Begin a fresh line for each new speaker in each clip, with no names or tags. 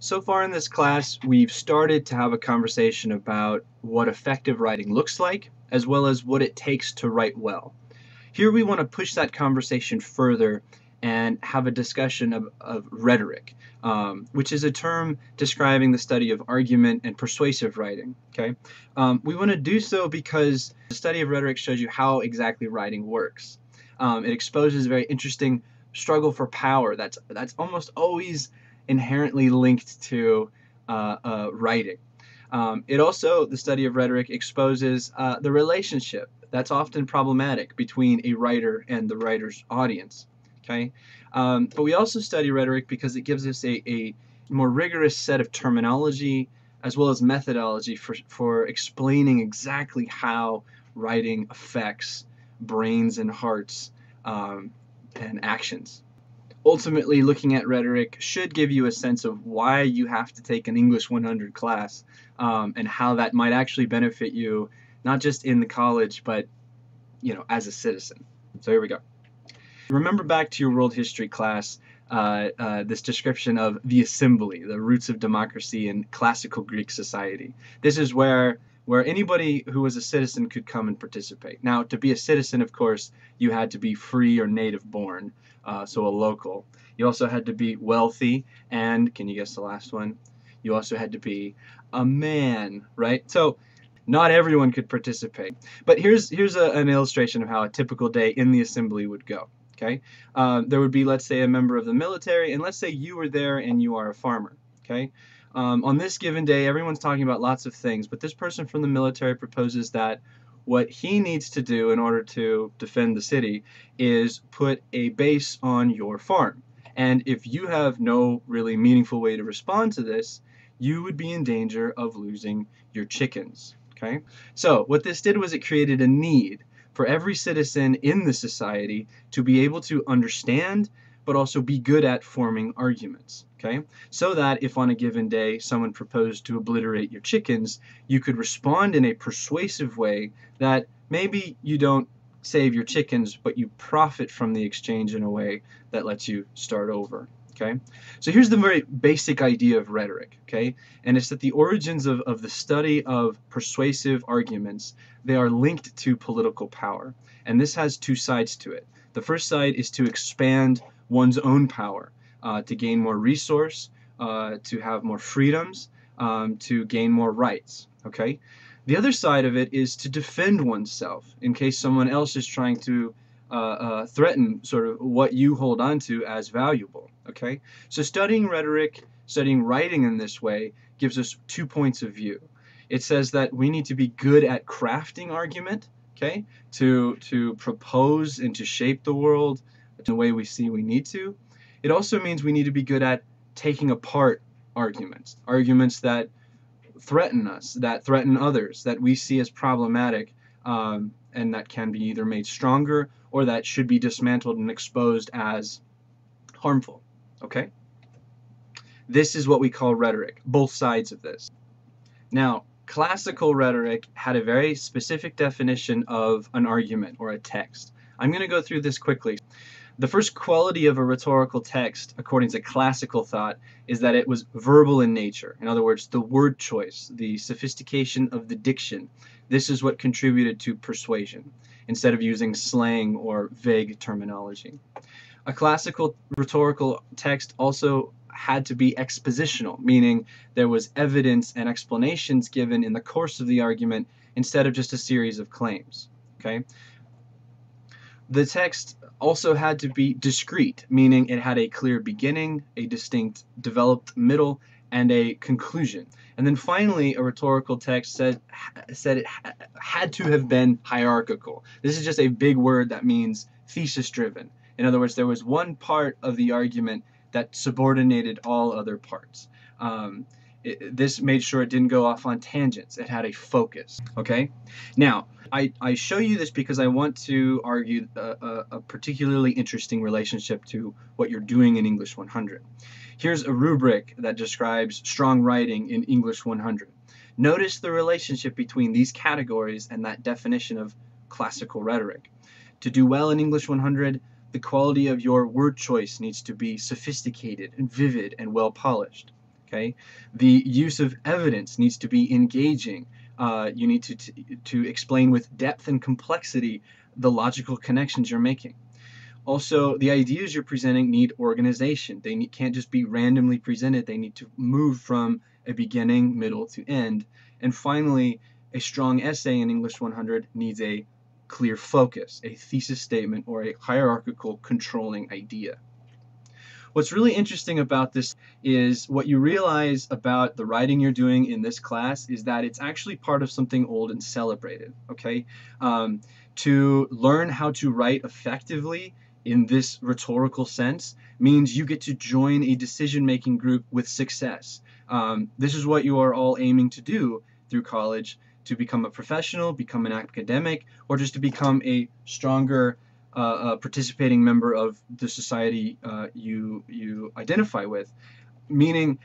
So far in this class, we've started to have a conversation about what effective writing looks like, as well as what it takes to write well. Here we want to push that conversation further and have a discussion of rhetoric, which is a term describing the study of argument and persuasive writing. Okay, we want to do so because the study of rhetoric shows you how exactly writing works. It exposes a very interesting struggle for power that's almost always inherently linked to writing. The study of rhetoric exposes the relationship that's often problematic between a writer and the writer's audience. Okay, but we also study rhetoric because it gives us a more rigorous set of terminology as well as methodology for explaining exactly how writing affects brains and hearts and actions. Ultimately, looking at rhetoric should give you a sense of why you have to take an English 100 class and how that might actually benefit you, not just in the college, but as a citizen. So here we go. Remember back to your world history class, this description of the assembly, the roots of democracy in classical Greek society. This is where anybody who was a citizen could come and participate. Now, to be a citizen, of course, you had to be free or native born, so a local. You also had to be wealthy, and can you guess the last one? You also had to be a man, right? So not everyone could participate. But here's an illustration of how a typical day in the assembly would go. Okay, there would be, let's say, a member of the military, and let's say you were there and you are a farmer. Okay, on this given day, everyone's talking about lots of things, but this person from the military proposes that what he needs to do in order to defend the city is put a base on your farm. And if you have no really meaningful way to respond to this, you would be in danger of losing your chickens. Okay, so what this did was it created a need for every citizen in the society to be able to understand but also be good at forming arguments, okay? So that if on a given day someone proposed to obliterate your chickens, you could respond in a persuasive way that maybe you don't save your chickens, but you profit from the exchange in a way that lets you start over. Okay, so here's the very basic idea of rhetoric, okay? And it's that the origins of the study of persuasive arguments, they are linked to political power. And this has two sides to it. The first side is to expand one's own power, to gain more resource, to have more freedoms, to gain more rights, okay? The other side of it is to defend oneself in case someone else is trying to threaten sort of what you hold on to as valuable. Okay, so studying rhetoric, studying writing in this way gives us 2 points of view. It says that we need to be good at crafting argument, okay, to propose and to shape the world the way we see we need to. It also means we need to be good at taking apart arguments that threaten us, that threaten others, that we see as problematic, and that can be either made stronger or that should be dismantled and exposed as harmful. Okay? This is what we call rhetoric, both sides of this. Now, classical rhetoric had a very specific definition of an argument or a text. I'm going to go through this quickly. The first quality of a rhetorical text, according to classical thought, is that it was verbal in nature. In other words, the word choice, the sophistication of the diction. This is what contributed to persuasion, instead of using slang or vague terminology. A classical rhetorical text also had to be expositional, meaning there was evidence and explanations given in the course of the argument instead of just a series of claims. Okay? The text also had to be discrete, meaning it had a clear beginning, a distinct developed middle, and a conclusion. And then finally, a rhetorical text said it had to have been hierarchical. This is just a big word that means thesis-driven. In other words, there was one part of the argument that subordinated all other parts. This made sure it didn't go off on tangents. It had a focus. Okay? Now, I show you this because I want to argue a particularly interesting relationship to what you're doing in English 100. Here's a rubric that describes strong writing in English 100. Notice the relationship between these categories and that definition of classical rhetoric. To do well in English 100, the quality of your word choice needs to be sophisticated and vivid and well polished. Okay, the use of evidence needs to be engaging. You need to explain with depth and complexity the logical connections you're making. Also, the ideas you're presenting need organization. Can't just be randomly presented. They need to move from a beginning, middle to end. And finally, a strong essay in English 100 needs a clear focus, a thesis statement, or a hierarchical controlling idea. What's really interesting about this is what you realize about the writing you're doing in this class is that it's actually part of something old and celebrated, okay? To learn how to write effectively in this rhetorical sense means you get to join a decision-making group with success. This is what you are all aiming to do through college, to become a professional, become an academic, or just to become a stronger participating member of the society you identify with. Meaning,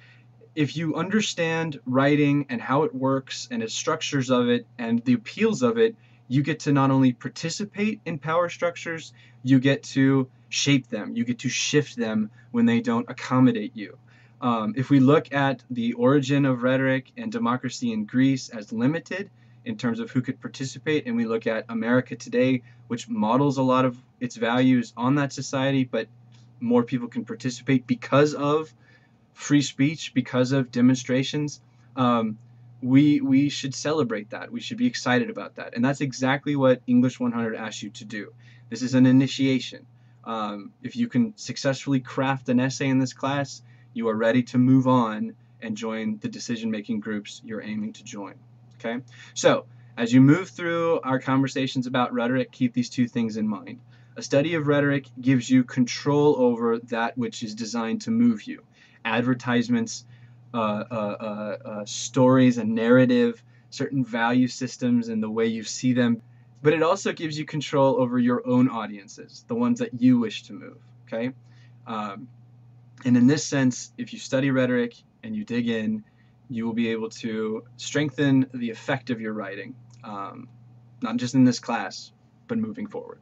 if you understand writing and how it works and the structures of it and the appeals of it, you get to not only participate in power structures, you get to shape them, you get to shift them when they don't accommodate you. If we look at the origin of rhetoric and democracy in Greece as limited in terms of who could participate, and we look at America today, which models a lot of its values on that society, but more people can participate because of free speech, because of demonstrations, we should celebrate that. We should be excited about that. And that's exactly what English 100 asks you to do. This is an initiation. If you can successfully craft an essay in this class, you are ready to move on and join the decision-making groups you're aiming to join. Okay? So, as you move through our conversations about rhetoric, keep these two things in mind. A study of rhetoric gives you control over that which is designed to move you. Advertisements, stories, and narrative, certain value systems and the way you see them. But it also gives you control over your own audiences, the ones that you wish to move. Okay? And in this sense, if you study rhetoric and you dig in, you will be able to strengthen the effect of your writing, not just in this class, but moving forward.